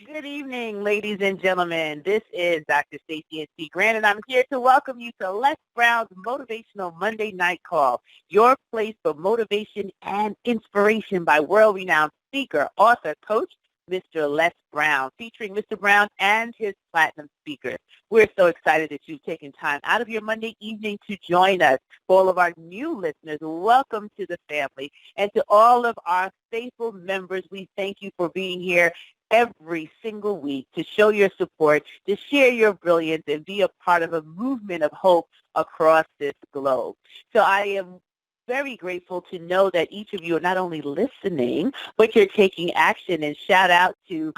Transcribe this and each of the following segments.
Good evening, ladies and gentlemen. This is Dr. Stacey N.C. Grant, and I'm here to welcome you to Les Brown's Motivational Monday Night Call, your place for motivation and inspiration by world-renowned speaker, author, coach, Mr. Les Brown, featuring Mr. Brown and his platinum speakers. We're so excited that you've taken time out of your Monday evening to join us. For all of our new listeners, welcome to the family. And to all of our faithful members, we thank you for being here every single week to show your support, to share your brilliance, and be a part of a movement of hope across this globe. So I am very grateful to know that each of you are not only listening, but you're taking action. And shout out to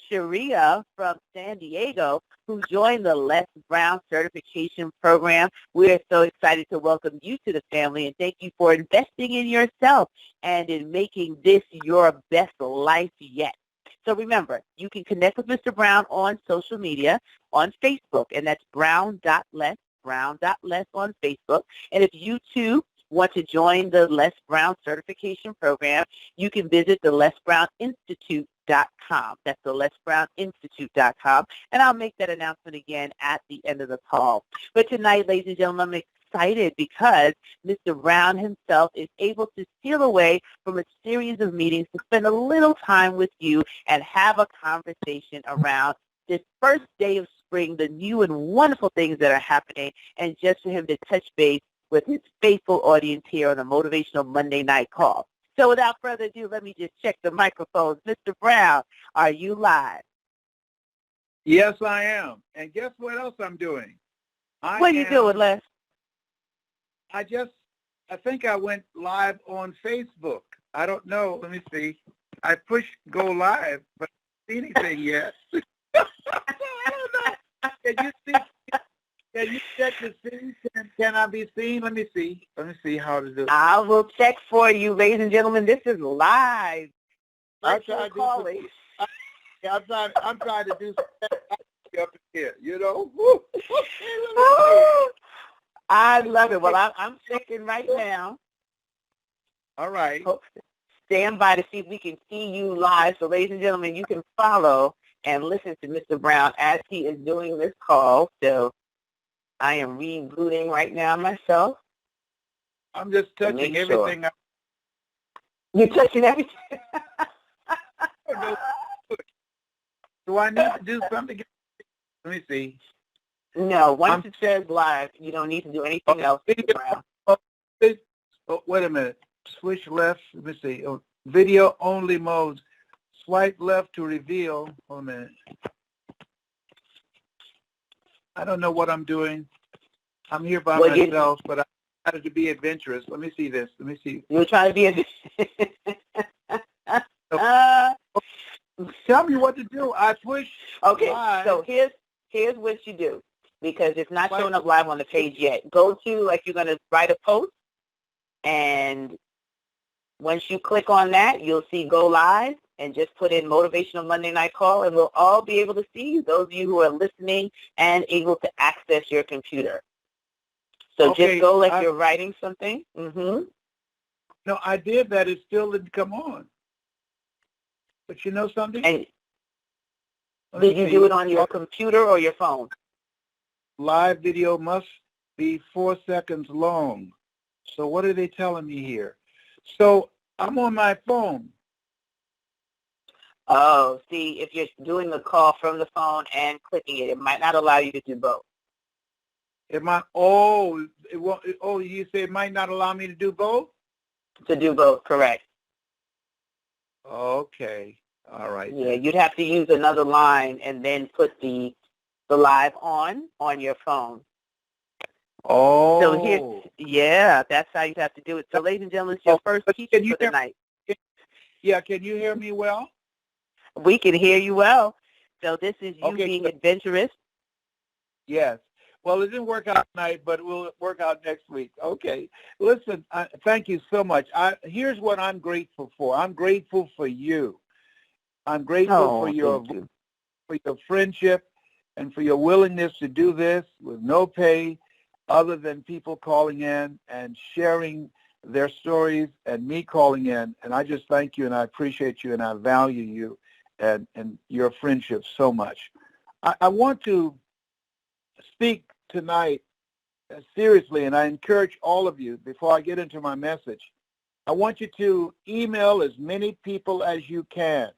Sharia from San Diego, who joined the Les Brown Certification Program. We're so excited to welcome you to the family, and thank you for investing in yourself and in making this your best life yet. So remember, you can connect with Mr. Brown on social media, on Facebook, and that's brown.les, brown.les on Facebook. And if you too want to join the Les Brown Certification Program, you can visit the LesBrownInstitute.com. That's the LesBrownInstitute.com. And I'll make that announcement again at the end of the call. But tonight, ladies and gentlemen, I'm excited because Mr. Brown himself is able to steal away from a series of meetings to spend a little time with you and have a conversation around this first day of spring, the new and wonderful things that are happening, and just for him to touch base with his faithful audience here on the Motivational Monday Night Call. So without further ado, let me just check the microphones. Mr. Brown, are you live? Yes, I am. And guess what else I'm doing? What are you doing, Les? I think I went live on Facebook. I don't know. Let me see. I pushed go live, but I don't see anything yet. I don't know. Can you see? Can you check to see? Can I be seen? Let me see. Let me see how to do it. I will check for you, ladies and gentlemen. This is live. I'm trying to do up here, you know. I love it. Well, I'm checking right now. All right. Stand by to see if we can see you live. So, ladies and gentlemen, you can follow and listen to Mr. Brown as he is doing this call. So, I am rebooting right now myself. I'm just touching everything. Sure. You're touching everything? Do I need to do something? Let me see. No, once it says live, you don't need to do anything else. Oh, wait a minute. Switch left. Let me see. Oh, video only mode. Swipe left to reveal. Hold a minute. I don't know what I'm doing. I'm here by myself, but I decided to be adventurous. Let me see this. Let me see. You're trying to be Tell me what to do. I push. Okay, live. So here's what you do, because it's not showing up live on the page yet. Go to, like, you're going to write a post, and once you click on that, you'll see go live, and just put in Motivational Monday Night Call, and we'll all be able to see you, those of you who are listening and able to access your computer. So okay, just go like you're writing something. Mm-hmm. No, I did that. It still didn't come on. But you know something? And did you do it on your computer or your phone? Live video must be 4 seconds long. So what are they telling me here? So I'm on my phone. Oh, see, if you're doing the call from the phone and clicking it, it might not allow you to do both. You say it might not allow me to do both? To do both, correct. Okay. All right. Yeah, you'd have to use another line and then put the live on your phone. Oh. So that's how you have to do it. So, ladies and gentlemen, it's your first teaching for the night. Yeah, can you hear me well? We can hear you well. So this is you being adventurous. Yes. Well, it didn't work out tonight, but it will work out next week. Okay. Listen, thank you so much. Here's what I'm grateful for. I'm grateful for you. I'm grateful for your friendship and for your willingness to do this with no pay other than people calling in and sharing their stories and me calling in. And I just thank you, and I appreciate you, and I value you. and your friendship so much. I want to speak tonight seriously, and I encourage all of you, before I get into my message, I want you to email as many people as you can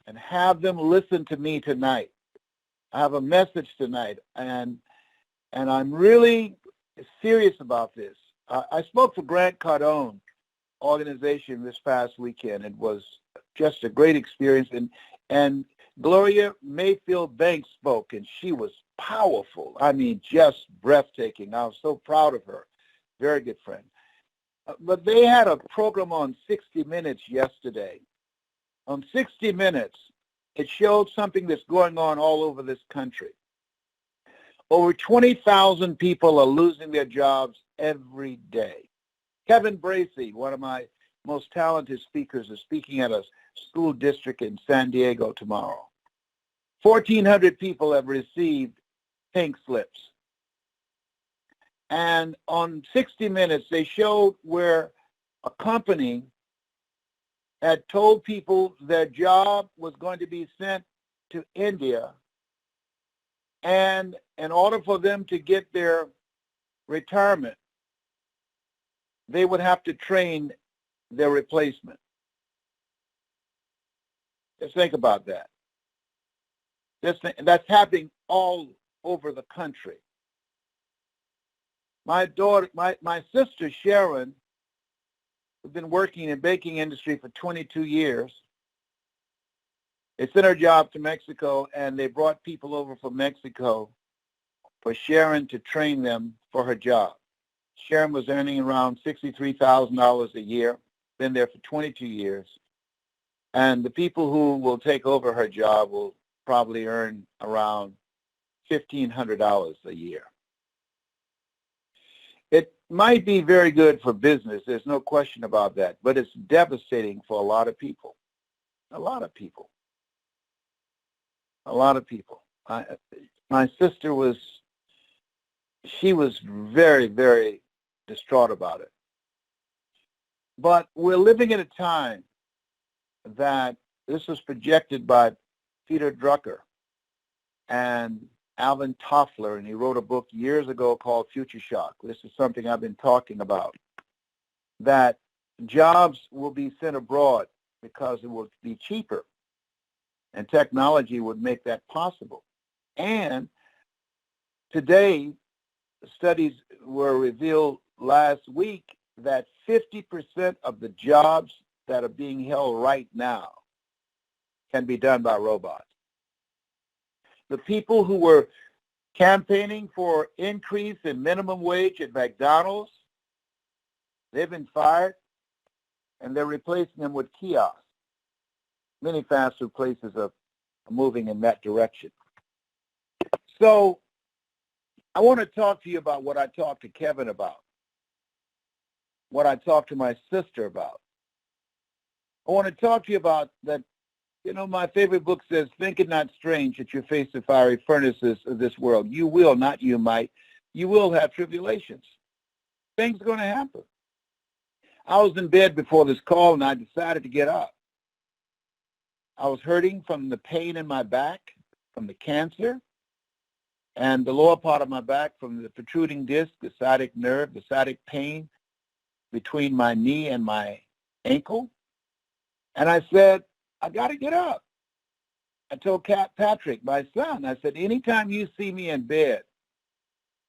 and have them listen to me tonight. I have a message tonight, and I'm really serious about this. I spoke for Grant Cardone organization this past weekend. It was just a great experience, and Gloria Mayfield Banks spoke, and she was powerful. I mean, just breathtaking. I was so proud of her. Very good friend. But they had a program on 60 Minutes yesterday. On 60 Minutes, it showed something that's going on all over this country. Over 20,000 people are losing their jobs every day. Kevin Bracey, one of my most talented speakers, is speaking at a school district in San Diego tomorrow. 1,400 people have received pink slips. And on 60 Minutes, they showed where a company had told people their job was going to be sent to India, and in order for them to get their retirement, they would have to train their replacement. Just think about that. That's happening all over the country. My sister Sharon, who's been working in the baking industry for 22 years, they sent her job to Mexico, and they brought people over from Mexico for Sharon to train them for her job. Sharon was earning around $63,000 a year, been there for 22 years. And the people who will take over her job will probably earn around $1,500 a year. It might be very good for business. There's no question about that. But it's devastating for a lot of people. A lot of people. A lot of people. My sister was very, very distraught about it. But we're living in a time that this was projected by Peter Drucker and Alvin Toffler, and he wrote a book years ago called Future Shock. This is something I've been talking about, that jobs will be sent abroad because it will be cheaper, and technology would make that possible. And today, studies were revealed last week that 50% of the jobs that are being held right now can be done by robots. The people who were campaigning for increase in minimum wage at McDonald's, they've been fired, and they're replacing them with kiosks. Many fast food places are moving in that direction. So I want to talk to you about what I talked to Kevin about, what I talked to my sister about. I want to talk to you about that. You know, my favorite book says, think it not strange that you face the fiery furnaces of this world. You will, not you might. You will have tribulations. Things are going to happen. I was in bed before this call, and I decided to get up. I was hurting from the pain in my back, from the cancer, and the lower part of my back from the protruding disc, the sciatic nerve, the sciatic pain between my knee and my ankle. And I said, I got to get up. I told Patrick, my son, I said, anytime you see me in bed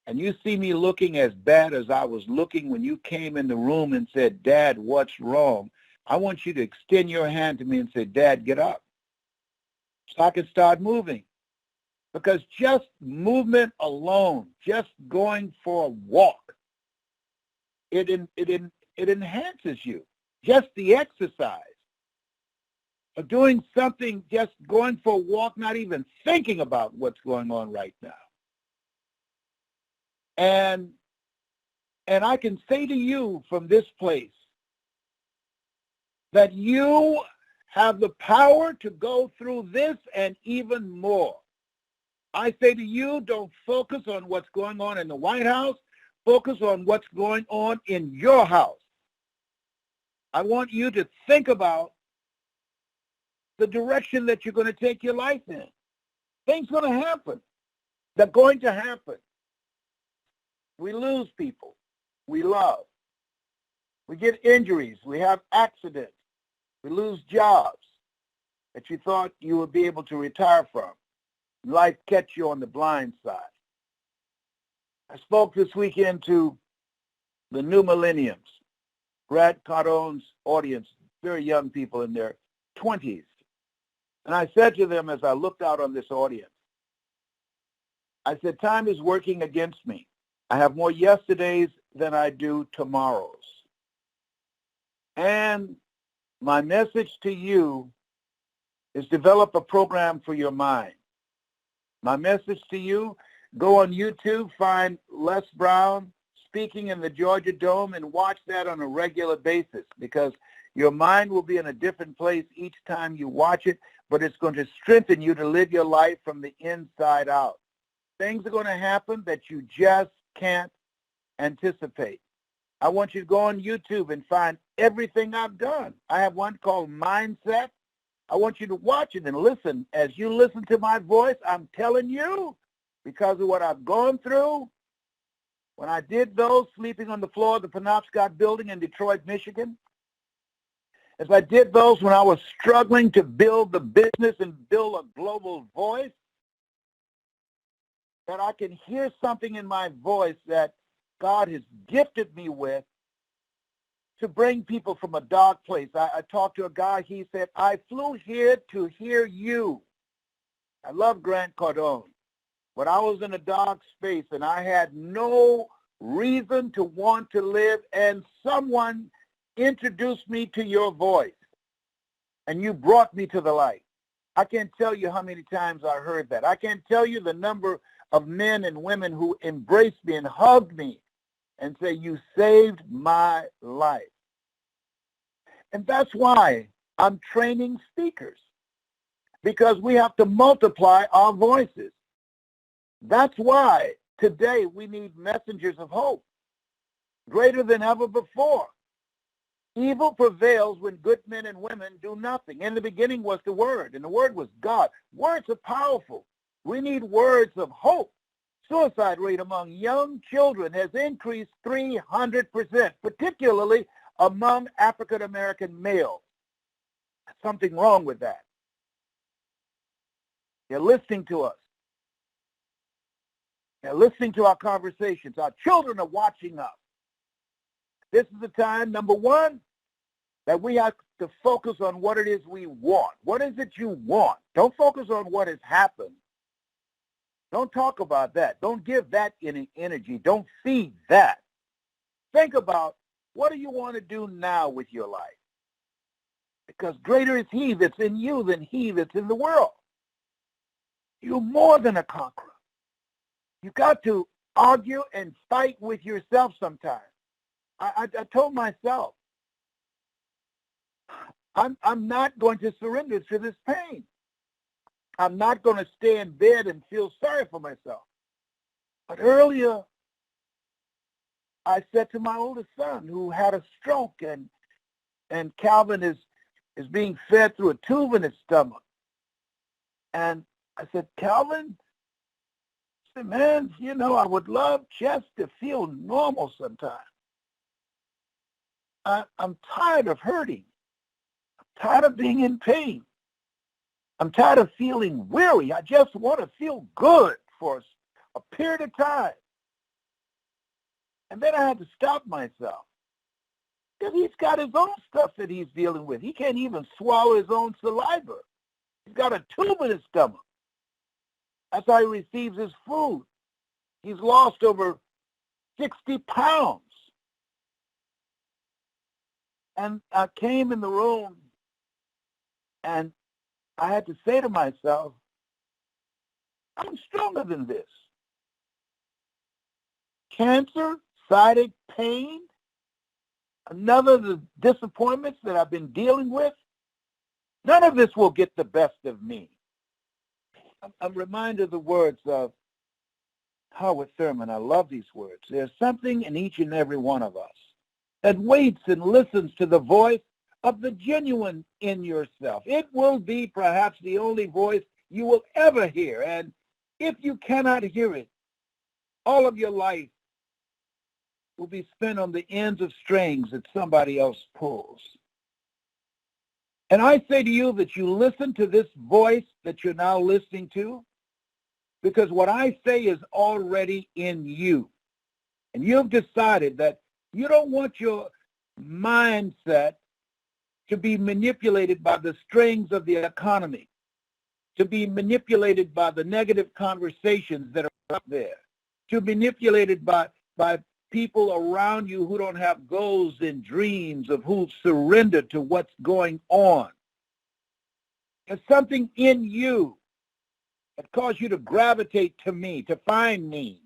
and you see me looking as bad as I was looking when you came in the room and said, Dad, what's wrong? I want you to extend your hand to me and say, Dad, get up, so I can start moving. Because just movement alone, just going for a walk, it enhances you. Just the exercise of doing something, just going for a walk, not even thinking about what's going on right now. And I can say to you from this place that you have the power to go through this and even more. I say to you, don't focus on what's going on in the White House. Focus on what's going on in your house. I want you to think about the direction that you're going to take your life in. Things are going to happen. They're going to happen. We lose people we love. We get injuries. We have accidents. We lose jobs that you thought you would be able to retire from. Life catch you on the blind side. I spoke this weekend to the new millenniums, Grant Cardone's audience, very young people in their 20s. And I said to them as I looked out on this audience, I said, time is working against me. I have more yesterdays than I do tomorrows. And my message to you is develop a program for your mind. My message to you, go on YouTube, find Les Brown speaking in the Georgia Dome and watch that on a regular basis, because your mind will be in a different place each time you watch it, but it's going to strengthen you to live your life from the inside out. Things are going to happen that you just can't anticipate. I want you to go on YouTube and find everything I've done. I have one called Mindset. I want you to watch it and listen. As you listen to my voice, I'm telling you, because of what I've gone through, when I did those, sleeping on the floor of the Penobscot building in Detroit, Michigan, as I did those when I was struggling to build the business and build a global voice, that I can hear something in my voice that God has gifted me with to bring people from a dark place. I talked to a guy, he said, I flew here to hear you. I love Grant Cardone. But I was in a dark space and I had no reason to want to live, and someone introduced me to your voice and you brought me to the light. I can't tell you how many times I heard that. I can't tell you the number of men and women who embraced me and hugged me and say, you saved my life. And that's why I'm training speakers, because we have to multiply our voices. That's why today we need messengers of hope greater than ever before. Evil prevails when good men and women do nothing. In the beginning was the Word, and the Word was God. Words are powerful. We need words of hope. Suicide rate among young children has increased 300%, particularly among African-American males. Something wrong with that. They're listening to us. They're listening to our conversations. Our children are watching us. This is the time, number one, that we have to focus on what it is we want. What is it you want? Don't focus on what has happened. Don't talk about that. Don't give that any energy. Don't feed that. Think about, what do you want to do now with your life? Because greater is he that's in you than he that's in the world. You're more than a conqueror. You got to argue and fight with yourself sometimes. I told myself, I'm not going to surrender to this pain. I'm not going to stay in bed and feel sorry for myself. But earlier, I said to my oldest son, who had a stroke, and Calvin is being fed through a tube in his stomach. And I said, Calvin, I said, man, you know, I would love just to feel normal sometimes. I'm tired of hurting. I'm tired of being in pain. I'm tired of feeling weary. I just want to feel good for a period of time. And then I had to stop myself, because he's got his own stuff that he's dealing with. He can't even swallow his own saliva. He's got a tube in his stomach. That's how he receives his food. He's lost over 60 pounds. And I came in the room and I had to say to myself, I'm stronger than this. Cancer, sciatic pain, another of the disappointments that I've been dealing with, none of this will get the best of me. I'm reminded of the words of Howard Thurman. I love these words. There's something in each and every one of us that waits and listens to the voice of the genuine in yourself. It will be perhaps the only voice you will ever hear. And if you cannot hear it, all of your life will be spent on the ends of strings that somebody else pulls. And I say to you that you listen to this voice that you're now listening to, because what I say is already in you. And you've decided that you don't want your mindset to be manipulated by the strings of the economy, to be manipulated by the negative conversations that are up there, to be manipulated by people around you who don't have goals and dreams, of who surrender to what's going on. There's something in you that caused you to gravitate to me, to find me,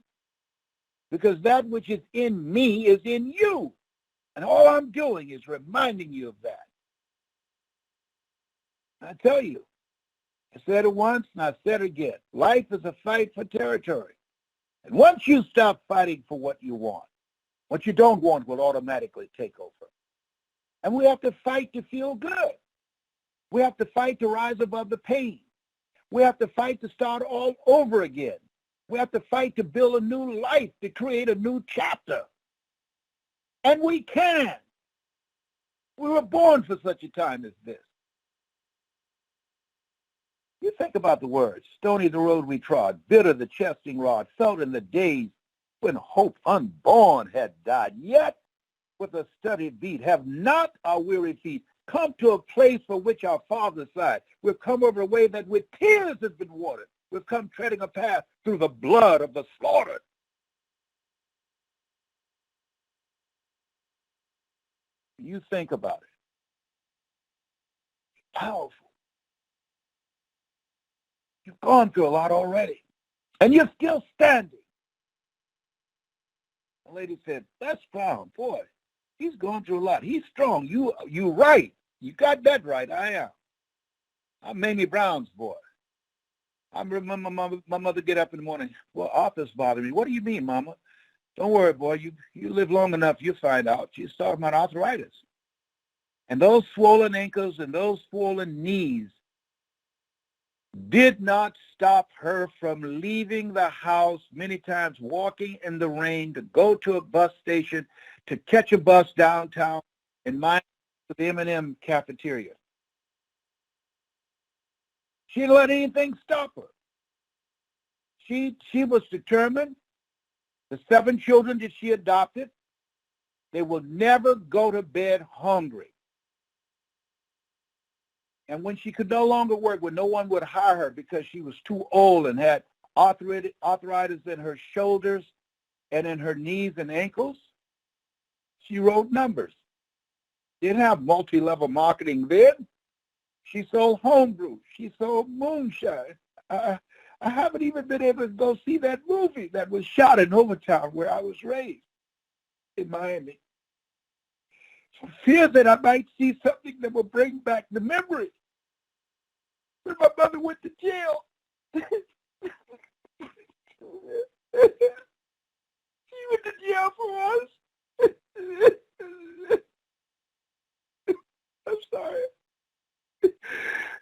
because that which is in me is in you. And all I'm doing is reminding you of that. I tell you, I said it once and I said it again. Life is a fight for territory. And once you stop fighting for what you want, what you don't want will automatically take over. And we have to fight to feel good. We have to fight to rise above the pain. We have to fight to start all over again. We have to fight to build a new life, to create a new chapter. And we can. We were born for such a time as this. You think about the words, stony the road we trod, bitter the chesting rod, felt in the days when hope unborn had died. Yet, with a steady beat, have not our weary feet come to a place for which our Father sighed. We've come over a way that with tears has been watered. We've come treading a path through the blood of the slaughtered. You think about it. Powerful. You've gone through a lot already. And you're still standing. The lady said, that's found. Boy, he's gone through a lot. He's strong. You right. You got that right. I am. I'm Mamie Brown's boy. I remember my mother get up in the morning. Well, Arthur's bothering me. What do you mean, Mama? Don't worry, boy. You live long enough, you'll find out. She's talking about arthritis. And those swollen ankles and those swollen knees did not stop her from leaving the house many times, walking in the rain to go to a bus station, to catch a bus downtown and mind the M&M cafeteria. She didn't let anything stop her. She was determined. The 7 children that she adopted, they will never go to bed hungry. And when she could no longer work, when no one would hire her because she was too old and had arthritis in her shoulders and in her knees and ankles, she wrote numbers. Didn't have multi-level marketing then. She sold homebrew. She sold moonshine. I haven't even been able to go see that movie that was shot in Overtown where I was raised in Miami. For fear that I might see something that will bring back the memory when my mother went to jail. She went to jail for us. I'm sorry.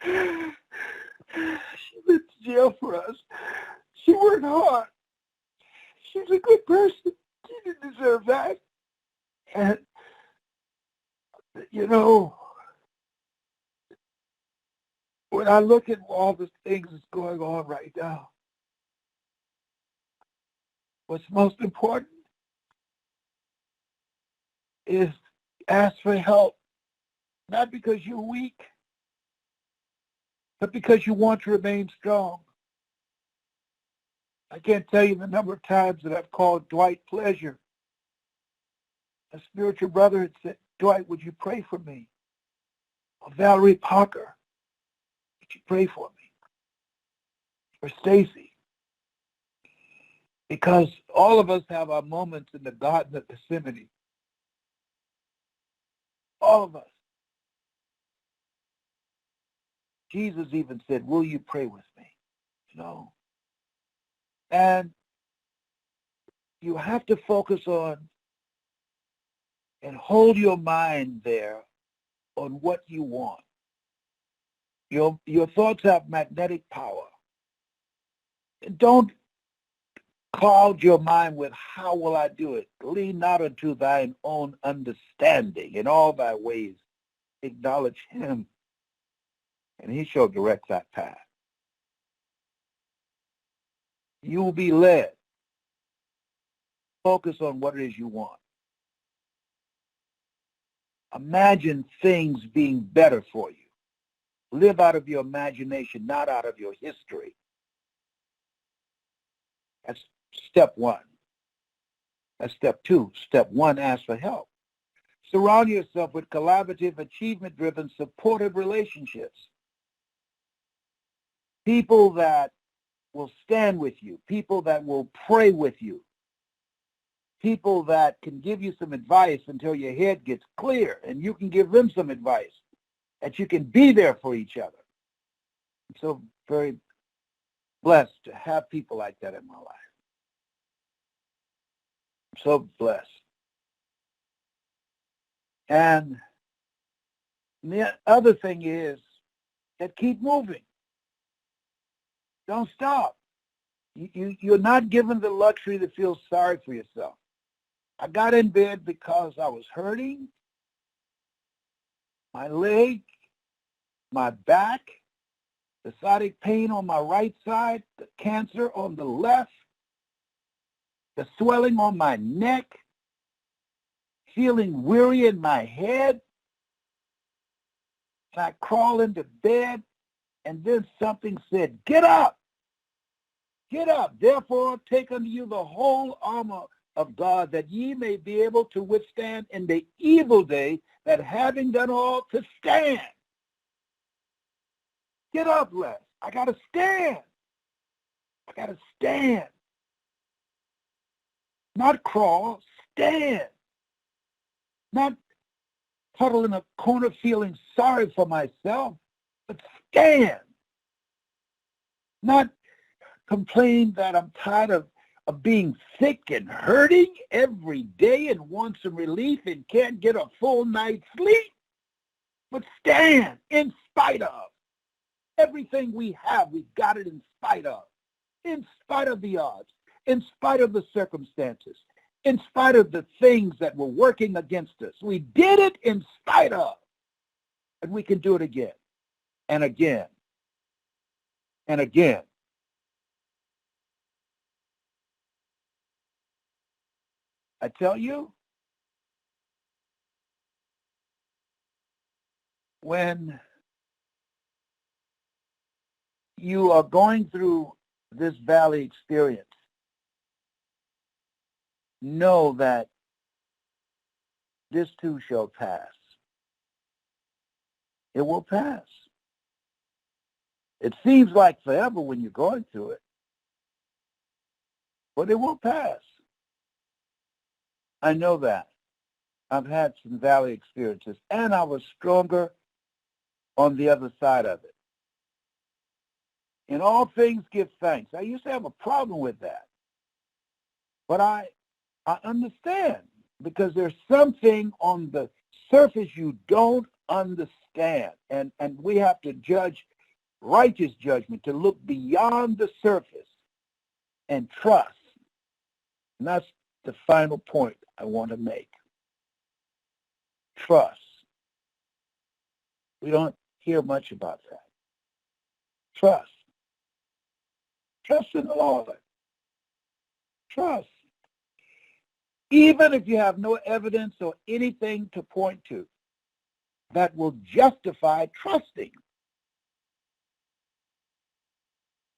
She went to jail for us. She worked hard. She's a good person. She didn't deserve that. And, you know, when I look at all the things that's going on right now, what's most important is ask for help, not because you're weak, but because you want to remain strong. I can't tell you the number of times that I've called Dwight Pleasure, a spiritual brother, and said, Dwight, would you pray for me? Or Valerie Parker, would you pray for me? Or Stacy. Because all of us have our moments in the Garden of Gethsemane. All of us. Jesus even said, will you pray with me? You know? And you have to focus on and hold your mind there on what you want. Your thoughts have magnetic power. Don't cloud your mind with how will I do it. Lean not unto thine own understanding. In all thy ways acknowledge him, and he shall direct that path. You will be led. Focus on what it is you want. Imagine things being better for you. Live out of your imagination, not out of your history. That's step one. That's step two. Step one, ask for help. Surround yourself with collaborative, achievement-driven, supportive relationships. People that will stand with you. People that will pray with you. People that can give you some advice until your head gets clear, and you can give them some advice, that you can be there for each other. I'm so very blessed to have people like that in my life. I'm so blessed. And the other thing is that keep moving. Don't stop. You're not given the luxury to feel sorry for yourself. I got in bed because I was hurting. My leg, my back, the sciatic pain on my right side, the cancer on the left, the swelling on my neck, feeling weary in my head. And I crawl into bed, and then something said, get up. Get up. Therefore, take unto you the whole armor of God, that ye may be able to withstand in the evil day, that having done all, to stand. Get up, Les. I got to stand. I got to stand. Not crawl, stand. Not huddle in a corner feeling sorry for myself, but stand. Not complain that I'm tired of being sick and hurting every day and want some relief and can't get a full night's sleep, but stand in spite of. Everything we have, we got it in spite of the odds, in spite of the circumstances, in spite of the things that were working against us. We did it in spite of, and we can do it again and again and again. I tell you, when you are going through this valley experience, know that this too shall pass. It will pass. It seems like forever when you're going through it, but it will pass. I know that. I've had some valley experiences, and I was stronger on the other side of it. In all things, give thanks. I used to have a problem with that, but I understand, because there's something on the surface you don't understand, and we have to judge righteous judgment, to look beyond the surface and trust. And that's the final point I want to make. Trust. We don't hear much about that. Trust. Trust in the Lord. Trust. Even if you have no evidence or anything to point to that will justify trusting.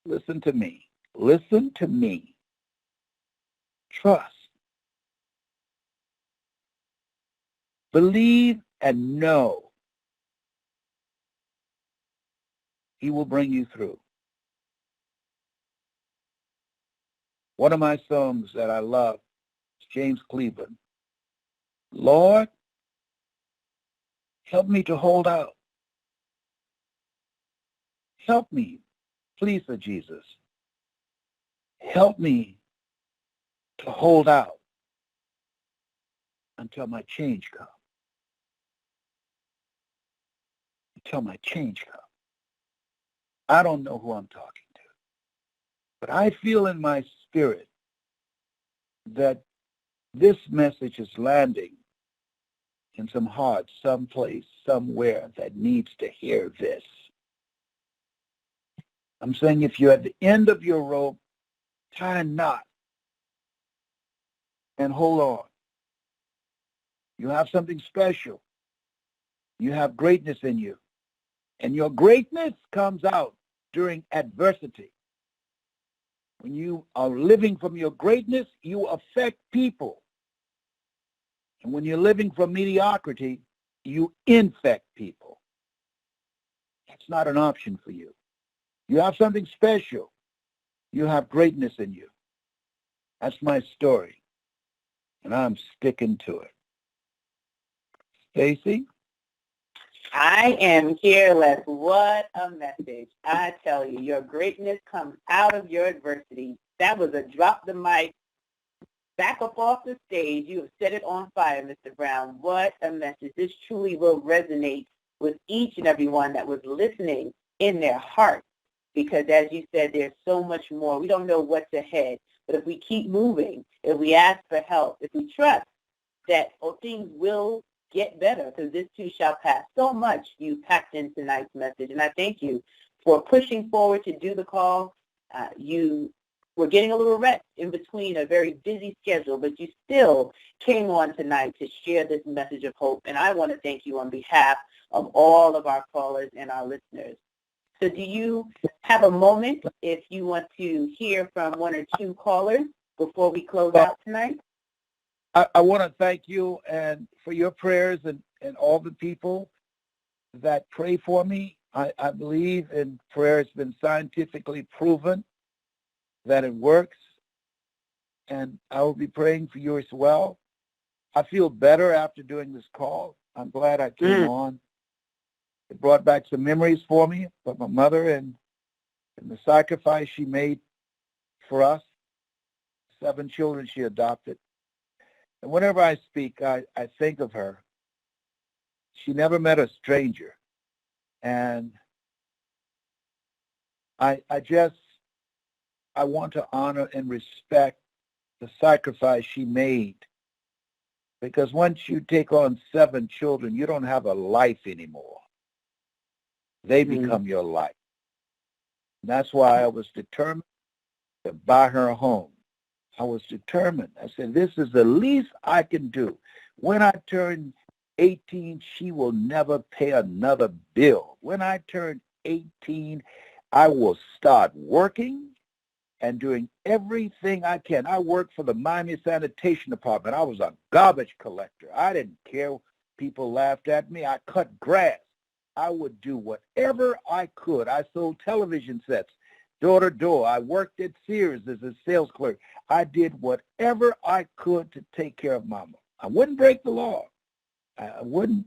Listen to me. Listen to me. Trust. Believe and know he will bring you through. One of my songs that I love is James Cleveland. Lord, help me to hold out. Help me, please, for Jesus. Help me to hold out until my change comes. till my change comes. I don't know who I'm talking to, but I feel in my spirit that this message is landing in some heart, someplace, somewhere that needs to hear this. I'm saying if you're at the end of your rope, tie a knot and hold on. You have something special. You have greatness in you. And your greatness comes out during adversity. When you are living from your greatness, you affect people. And when you're living from mediocrity, you infect people. That's not an option for you. You have something special. You have greatness in you. That's my story. And I'm sticking to it. Stacy? I am careless. What a message. I tell you, your greatness comes out of your adversity. That was a drop the mic, back up off the stage. You have set it on fire, Mr. Brown. What a message. This truly will resonate with each and every one that was listening in their heart. Because as you said, there's so much more. We don't know what's ahead. But if we keep moving, if we ask for help, if we trust that things will get better, because this too shall pass. So much you packed in tonight's message, and I thank you for pushing forward to do the call. You were getting a little rest in between a very busy schedule, but you still came on tonight to share this message of hope, and I want to thank you on behalf of all of our callers and our listeners. So do you have a moment if you want to hear from one or two callers before we close out tonight? I want to thank you and for your prayers and all the people that pray for me. I believe in prayer. It's been scientifically proven that it works, and I will be praying for you as well. I feel better after doing this call. I'm glad I came on. It brought back some memories for me of my mother and the sacrifice she made for us, 7 children she adopted. And whenever I speak, I think of her. She never met a stranger. And I want to honor and respect the sacrifice she made. Because once you take on 7 children, you don't have a life anymore. They become your life. And that's why I was determined to buy her a home. I was determined. I said, this is the least I can do. When I turn 18, she will never pay another bill. When I turn 18, I will start working and doing everything I can. I worked for the Miami Sanitation Department. I was a garbage collector. I didn't care. People laughed at me. I cut grass. I would do whatever I could. I sold television sets door to door. I worked at Sears as a sales clerk. I did whatever I could to take care of Mama. I wouldn't break the law. I wouldn't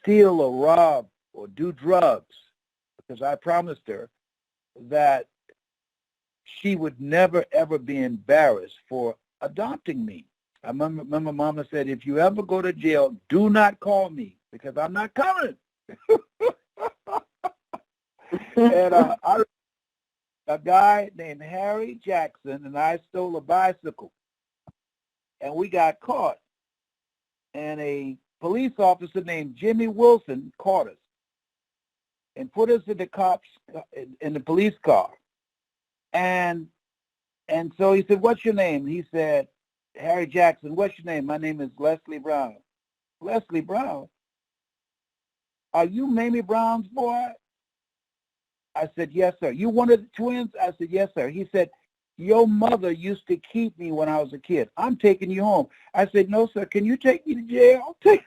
steal or rob or do drugs, because I promised her that she would never, ever be embarrassed for adopting me. I remember Mama said, if you ever go to jail, do not call me, because I'm not coming. And a guy named Harry Jackson and I stole a bicycle, and we got caught. And a police officer named Jimmy Wilson caught us and put us in the cops in the police car. And so he said, what's your name? He said, Harry Jackson. What's your name? My name is Leslie Brown. Leslie Brown? Are you Mamie Brown's boy? I said, yes, sir. You one of the twins? I said, yes, sir. He said, your mother used to keep me when I was a kid. I'm taking you home. I said, no, sir. Can you take me to jail? Take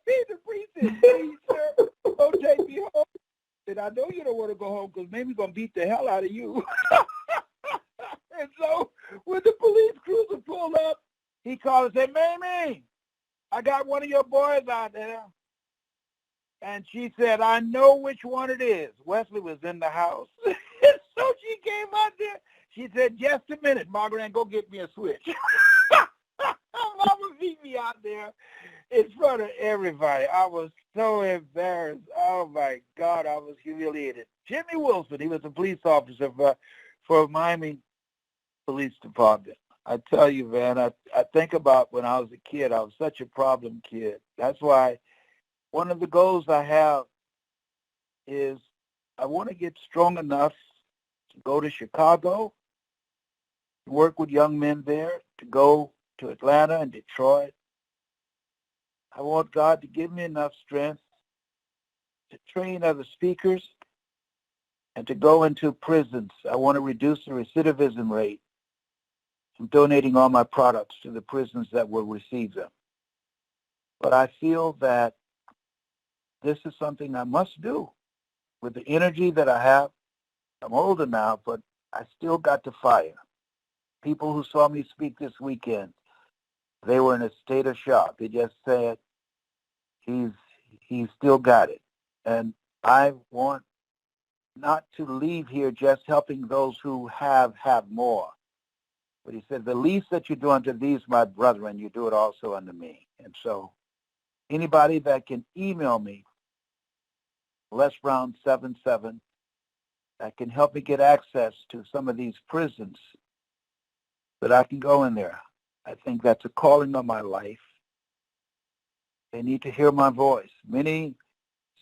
me to prison, please, sir. Don't take me home. I said, I know you don't want to go home because Mamie's going to beat the hell out of you. And so when the police cruiser pulled up, he called and said, Mamie, I got one of your boys out there. And she said, I know which one it is. Wesley was in the house. So she came out there. She said, just a minute, Margaret, and go get me a switch. Mama beat me out there in front of everybody. I was so embarrassed. Oh, my God, I was humiliated. Jimmy Wilson, he was a police officer for Miami Police Department. I tell you, man, I think about when I was a kid. I was such a problem kid. That's why one of the goals I have is I want to get strong enough to go to Chicago, to work with young men there, to go to Atlanta and Detroit. I want God to give me enough strength to train other speakers and to go into prisons. I want to reduce the recidivism rate. I'm donating all my products to the prisons that will receive them. But I feel that this is something I must do with the energy that I have. I'm older now, but I still got the fire. People who saw me speak this weekend, they were in a state of shock. They just said, he's still got it. And I want not to leave here just helping those who have more. But he said, the least that you do unto these, my brethren, you do it also unto me. And so anybody that can email me, LesBrown77, that can help me get access to some of these prisons, that I can go in there. I think that's a calling on my life. They need to hear my voice. Many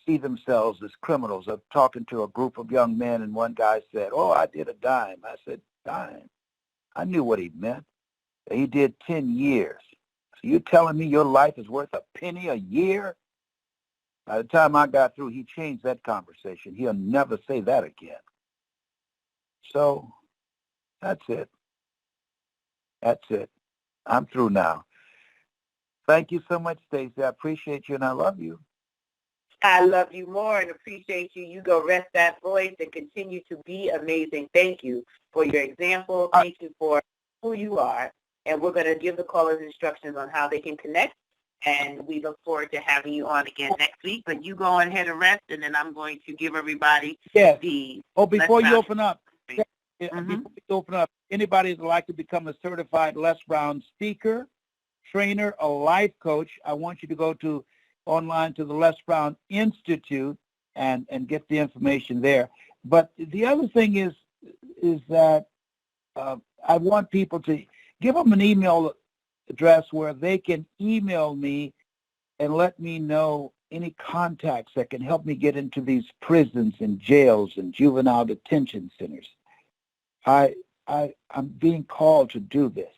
see themselves as criminals. I'm talking to a group of young men, and one guy said, oh, I did a dime. I said, dime? I knew what he meant. He did 10 years. So you're telling me your life is worth a penny a year? By the time I got through, he changed that conversation. He'll never say that again. So that's it. That's it. I'm through now. Thank you so much, Stacey. I appreciate you, and I love you. I love you more and appreciate you. You go rest that voice and continue to be amazing. Thank you for your example. Thank you for who you are. And we're going to give the callers instructions on how they can connect. And we look forward to having you on again next week. But you go on ahead and rest, and then I'm going to give everybody the... Oh, before you open up, anybody that would like to become a certified Les Brown speaker, trainer, or life coach, I want you to go to online to the Les Brown Institute and get the information there. But the other thing is that I want people to give them an email address where they can email me and let me know any contacts that can help me get into these prisons and jails and juvenile detention centers. I'm being called to do this,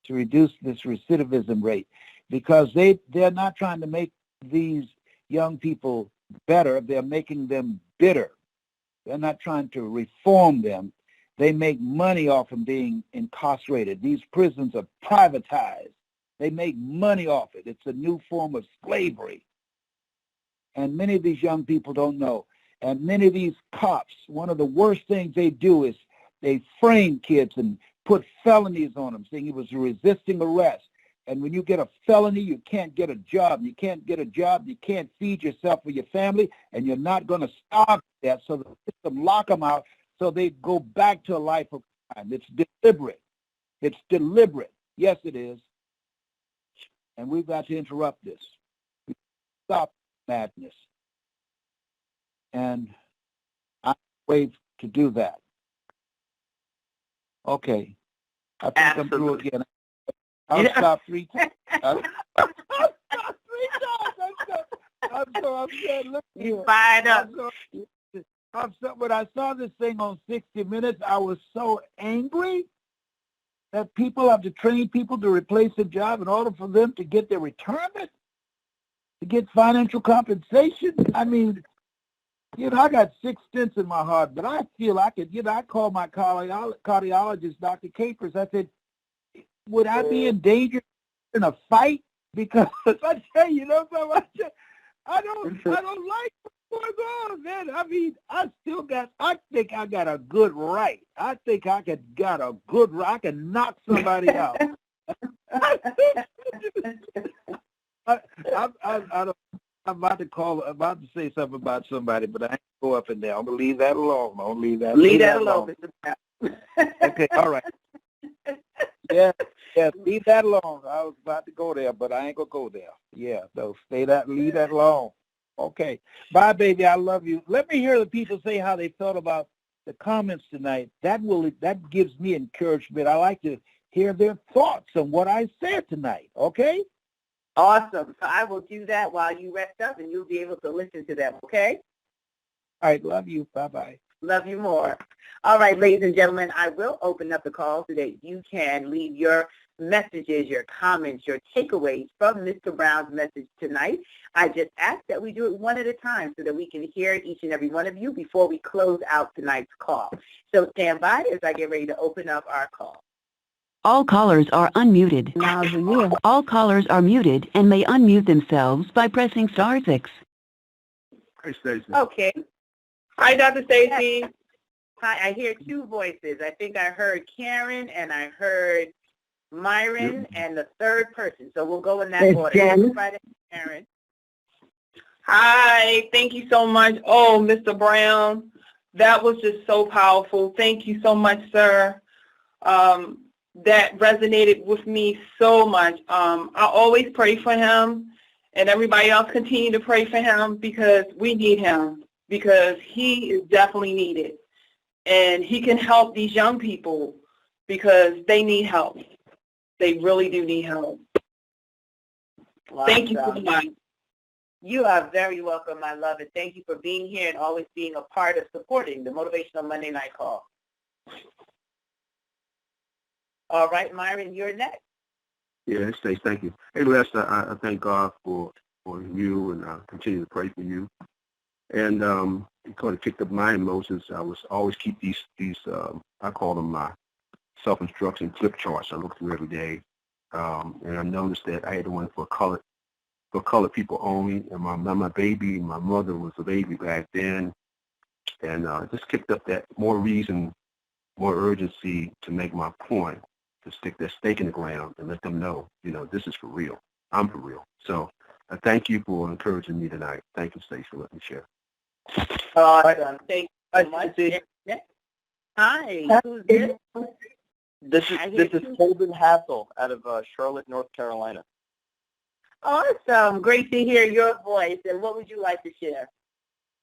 to reduce this recidivism rate, because they're not trying to make these young people better. They're making them bitter. They're not trying to reform them. They make money off of being incarcerated. These prisons are privatized. They make money off it. It's a new form of slavery. And many of these young people don't know. And many of these cops, one of the worst things they do is they frame kids and put felonies on them, saying he was resisting arrest. And when you get a felony, you can't get a job. You can't get a job. You can't feed yourself or your family, and you're not going to starve to death. So the system lock them out so they go back to a life of crime. It's deliberate. It's deliberate. Yes, it is. And we've got to interrupt this. Stop madness. And I'm waiting to do that. Okay. I think Absolutely. I'm through again. I'll stop 3 times. I'll stop 3 times. I'm so upset. Look here. You fired up. When I saw this thing on 60 Minutes, I was so angry that people have to train people to replace a job in order for them to get their retirement, to get financial compensation. I mean, I got 6 stents in my heart, but I feel I could, I called my cardiologist, Dr. Capers. I said, would I be in danger in a fight? Because I tell you, I don't like what's going on, man. I mean, I think I got a good right. I think I got a good right. I can knock somebody out. I'm about to say something about somebody, but I ain't go up in there. I'm going to leave that alone. Leave that alone. alone. Okay, all right. Yeah, Yeah, leave that alone. I was about to go there, but I ain't gonna go there. Yeah, so leave that alone. Okay. Bye, baby. I love you. Let me hear the people say how they felt about the comments tonight. That gives me encouragement. I like to hear their thoughts on what I said tonight. Okay? Awesome. So I will do that while you rest up, and you'll be able to listen to them, okay? All right. Love you. Bye-bye. Love you more. All right, ladies and gentlemen, I will open up the call so that you can leave your messages, your comments, your takeaways from Mr. Brown's message tonight. I just ask that we do it one at a time so that we can hear each and every one of you before we close out tonight's call. So stand by as I get ready to open up our call. All callers are unmuted. All callers are muted and may unmute themselves by pressing *6. Hey, Stacey. Okay. Hi, Dr. Stacy. Hi, I hear two voices. I think I heard Karen and I heard Myron and the third person. So we'll go in that order. Everybody, Karen. Hi, thank you so much. Oh, Mr. Brown, that was just so powerful. Thank you so much, sir. That resonated with me so much. I always pray for him, and everybody else continue to pray for him because we need him, because he is definitely needed. And he can help these young people because they need help. They really do need help. Thank you so much. You are very welcome, my love, and thank you for being here and always being a part of supporting the Motivational Monday Night Call. All right, Myron, you're next. Yeah, Stacey, thank you. Hey, Lester, I thank God for you, and I continue to pray for you. And it kind of kicked up my emotions. I always keep these I call them my self-instruction flip charts I look through every day. And I noticed that I had one for colored people only. And my baby, my mother was a baby back then. And just kicked up that more reason, more urgency to make my point, to stick that stake in the ground and let them know, this is for real. I'm for real. So I thank you for encouraging me tonight. Thank you, Stacey, for letting me share. Awesome. Thank you so much. Hi. Who's this? This is Holden Hassel out of Charlotte, North Carolina. Awesome. Great to hear your voice. And what would you like to share?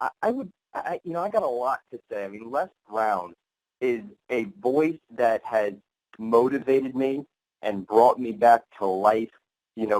I got a lot to say. I mean, Les Brown is a voice that has motivated me and brought me back to life,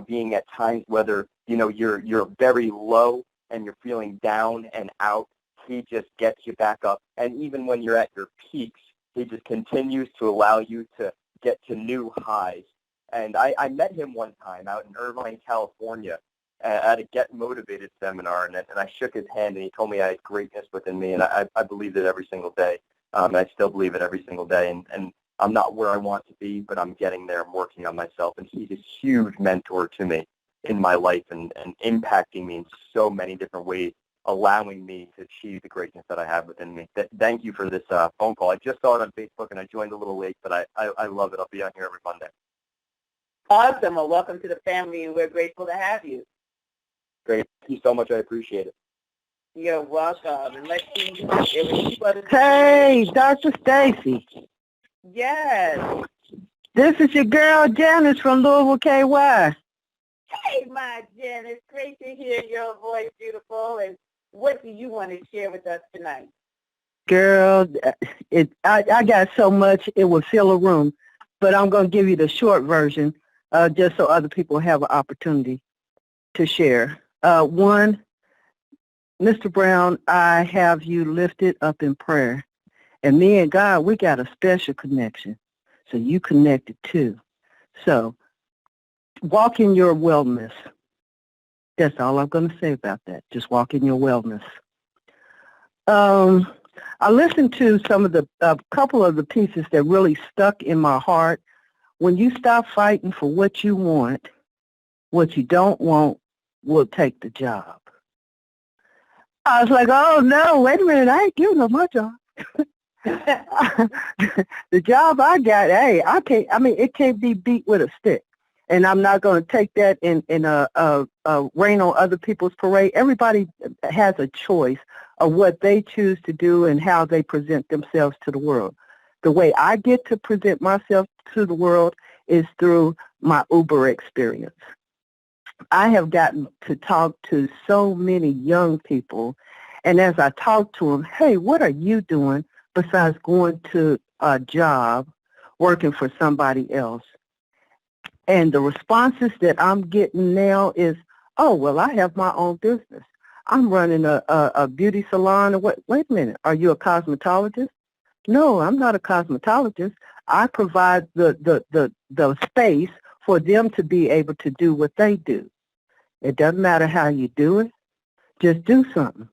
being at times whether, you're very low and you're feeling down and out, he just gets you back up. And even when you're at your peaks, he just continues to allow you to get to new highs. And I met him one time out in Irvine, California at a Get Motivated seminar, and I shook his hand, and he told me I had greatness within me, and I believed it every single day. And I still believe it every single day. And I'm not where I want to be, but I'm getting there. I'm working on myself. And he's a huge mentor to me in my life and impacting me in so many different ways, allowing me to achieve the greatness that I have within me. Thank you for this phone call. I just saw it on Facebook, and I joined a little late, but I love it. I'll be on here every Monday. Awesome. Well, welcome to the family, and we're grateful to have you. Great. Thank you so much. I appreciate it. You're welcome. And let's see. Hey, Dr. Stacy. Yes. This is your girl, Janice from Louisville, KY. Hey, my Janice. Great to hear your voice, beautiful. And what do you want to share with us tonight? Girl, I got so much, it will fill a room. But I'm going to give you the short version just so other people have an opportunity to share. One, Mr. Brown, I have you lifted up in prayer. And me and God, we got a special connection. So you connected too. So walk in your wellness. That's all I'm going to say about that. Just walk in your wellness. I listened to a couple of the pieces that really stuck in my heart. When you stop fighting for what you want, what you don't want will take the job. I was like, oh no, wait a minute, I ain't giving up my job. The job I got, hey, it can't be beat with a stick. And I'm not going to take that and rain on other people's parade. Everybody has a choice of what they choose to do and how they present themselves to the world. The way I get to present myself to the world is through my Uber experience. I have gotten to talk to so many young people, and as I talk to them, hey, what are you doing besides going to a job working for somebody else? And the responses that I'm getting now is, oh, well, I have my own business. I'm running a beauty salon. Wait a minute, are you a cosmetologist? No, I'm not a cosmetologist. I provide the space for them to be able to do what they do. It doesn't matter how you do it. Just do something.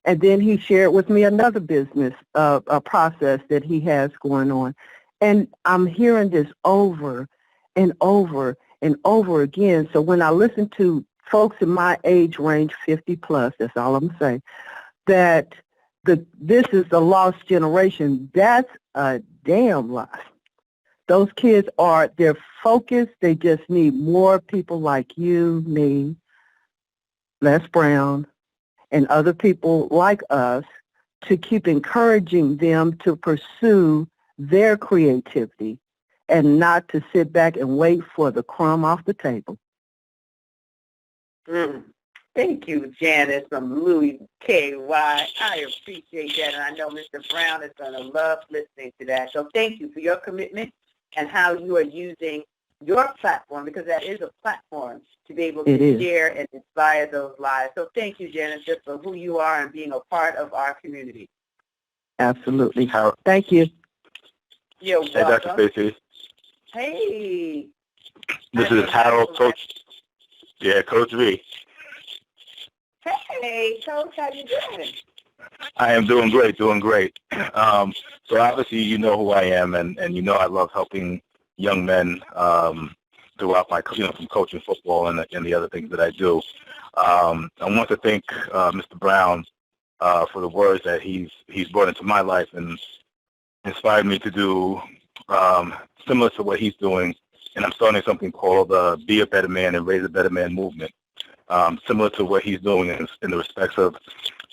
And then he shared with me another business, a process that he has going on. And I'm hearing this over and over and over again. So when I listen to folks in my age range, 50 plus, that's all I'm saying, that this is the lost generation, that's a damn lie. Those kids they're focused. They just need more people like you, me, Les Brown, and other people like us to keep encouraging them to pursue their creativity and not to sit back and wait for the crumb off the table. Thank you, Janice from Louis KY. I appreciate that, and I know Mr. Brown is going to love listening to that. So thank you for your commitment and how you are using your platform, because that is a platform to be able to share and inspire those lives. So thank you, Janice, just for who you are and being a part of our community. Absolutely. Thank you. You're Hey, welcome. Dr. Stacey. Hey. This is Harold, Coach. Yeah, Coach V. Hey, Coach, how you doing? I am doing great, doing great. So obviously you know who I am, and you know I love helping young men throughout my, from coaching football and the other things that I do. I want to thank Mr. Brown for the words that he's brought into my life and inspired me to do similar to what he's doing. And I'm starting something called Be a Better Man and Raise a Better Man movement, similar to what he's doing in the respects of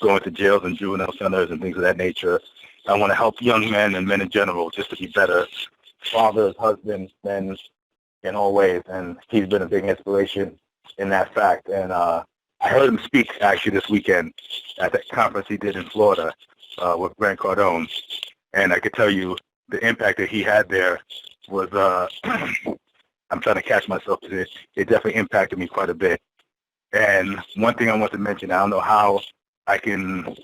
going to jails and juvenile centers and things of that nature. I want to help young men and men in general just to be better fathers, husbands, men in all ways. And he's been a big inspiration in that fact. And I heard him speak actually this weekend at that conference he did in Florida with Grant Cardone. And I could tell you the impact that he had there was, I'm trying to catch myself to this, it definitely impacted me quite a bit. And one thing I want to mention, I don't know how I can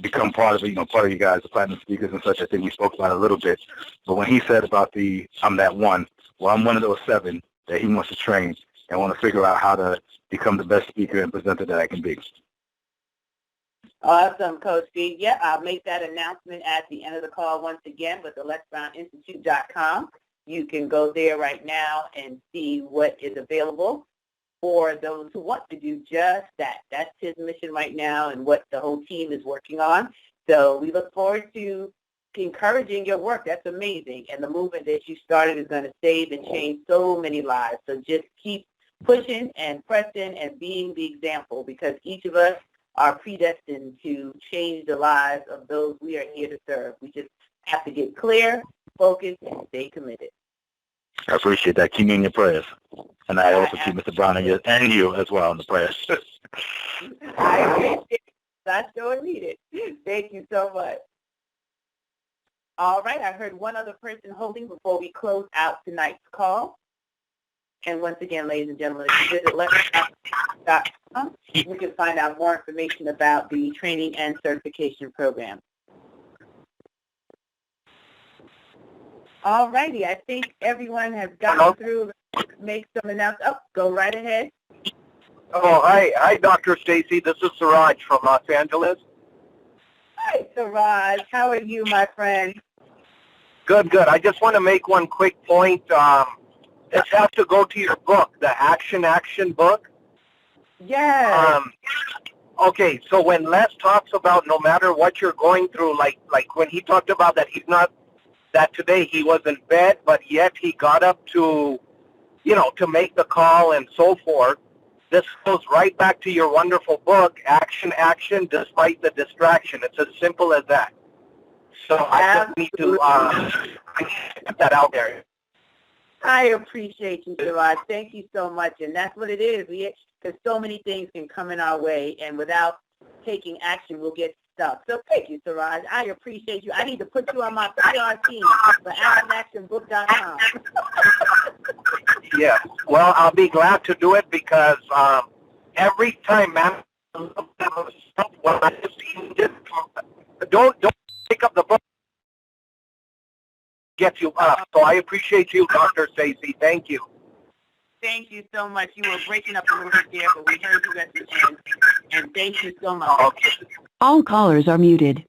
become part of it, part of you guys, the platinum speakers and such. I think we spoke about it a little bit. But when he said about I'm that one, well, I'm one of those 7 that he wants to train and want to figure out how to become the best speaker and presenter that I can be. Awesome, Coach B. Yeah, I'll make that announcement at the end of the call once again with the LesBrownInstitute.com. You can go there right now and see what is available for those who want to do just that. That's his mission right now and what the whole team is working on. So we look forward to encouraging your work. That's amazing. And the movement that you started is going to save and change so many lives. So just keep pushing and pressing and being the example, because each of us are predestined to change the lives of those we are here to serve. We just have to get clear, focused, and stay committed. I appreciate that. Keep me in your prayers. And I also keep Mr. Brown and you as well in the prayers. I appreciate it. I sure need it. Thank you so much. All right, I heard one other person holding before we close out tonight's call. And once again, ladies and gentlemen, if you visit LesBrown.com, you can find out more information about the training and certification program. All righty, I think everyone has gotten through. Make some announcements. Oh, go right ahead. Oh, hi, Dr. Stacey. This is Siraj from Los Angeles. Hi, Siraj. How are you, my friend? Good. I just want to make one quick point. This has to go to your book, the Action book. Yes. Okay, so when Les talks about no matter what you're going through, like when he talked about that today he was in bed, but yet he got up to, to make the call and so forth. This goes right back to your wonderful book, Action, despite the distraction. It's as simple as that. So I just need to get that out there. I appreciate you, Siraj. Thank you so much. And that's what it is. Because so many things can come in our way, and without taking action, we'll get stuck. So thank you, Siraj. I appreciate you. I need to put you on my PR team for ActionActionBook.com. Yes. Well, I'll be glad to do it because every time, man, when I don't pick up the book, gets you up. So I appreciate you, Dr. Stacy. Thank you. Thank you so much. You were breaking up a little bit there, but we heard you at the end. And thank you so much. Okay. All callers are muted.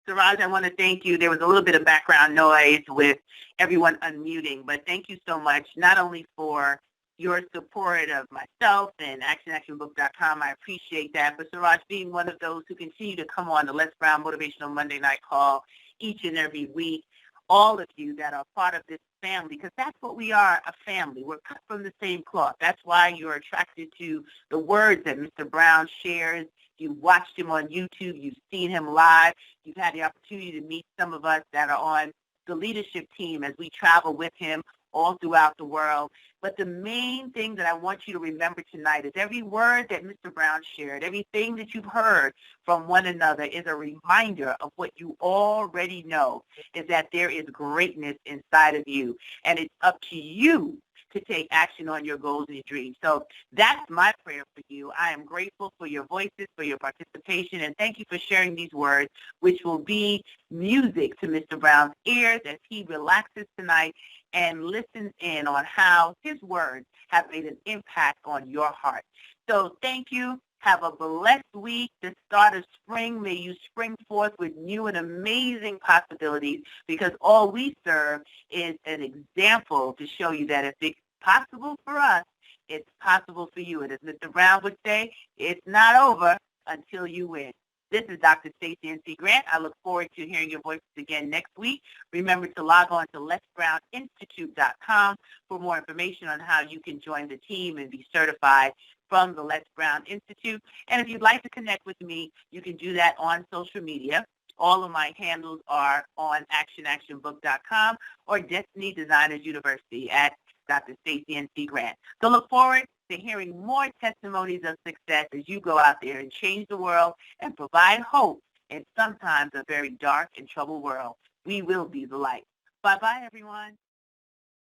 Siraj, I want to thank you. There was a little bit of background noise with everyone unmuting, but thank you so much, not only for your support of myself and ActionActionBook.com. I appreciate that. But Siraj, being one of those who continue to come on the Les Brown Motivational Monday Night Call each and every week, all of you that are part of this family, because that's what we are, a family. We're cut from the same cloth. That's why you're attracted to the words that Mr. Brown shares. You've watched him on YouTube. You've seen him live. You've had the opportunity to meet some of us that are on the leadership team as we travel with him all throughout the world. But the main thing that I want you to remember tonight is every word that Mr. Brown shared, everything that you've heard from one another is a reminder of what you already know, is that there is greatness inside of you. And it's up to you to take action on your goals and your dreams. So that's my prayer for you. I am grateful for your voices, for your participation, and thank you for sharing these words, which will be music to Mr. Brown's ears as he relaxes tonight and listens in on how his words have made an impact on your heart. So thank you. Have a blessed week. The start of spring. May you spring forth with new and amazing possibilities, because all we serve is an example to show you that if it's possible for us, it's possible for you. And as Mr. Brown would say, it's not over until you win. This is Dr. Stacy N.C. Grant. I look forward to hearing your voices again next week. Remember to log on to LesBrownInstitute.com for more information on how you can join the team and be certified from the Les Brown Institute. And if you'd like to connect with me, you can do that on social media. All of my handles are on ActionActionBook.com or Destiny Designers University at Dr. Stacy N.C. Grant. So look forward to hearing more testimonies of success as you go out there and change the world and provide hope in sometimes a very dark and troubled world. We will be the light. Bye-bye, everyone.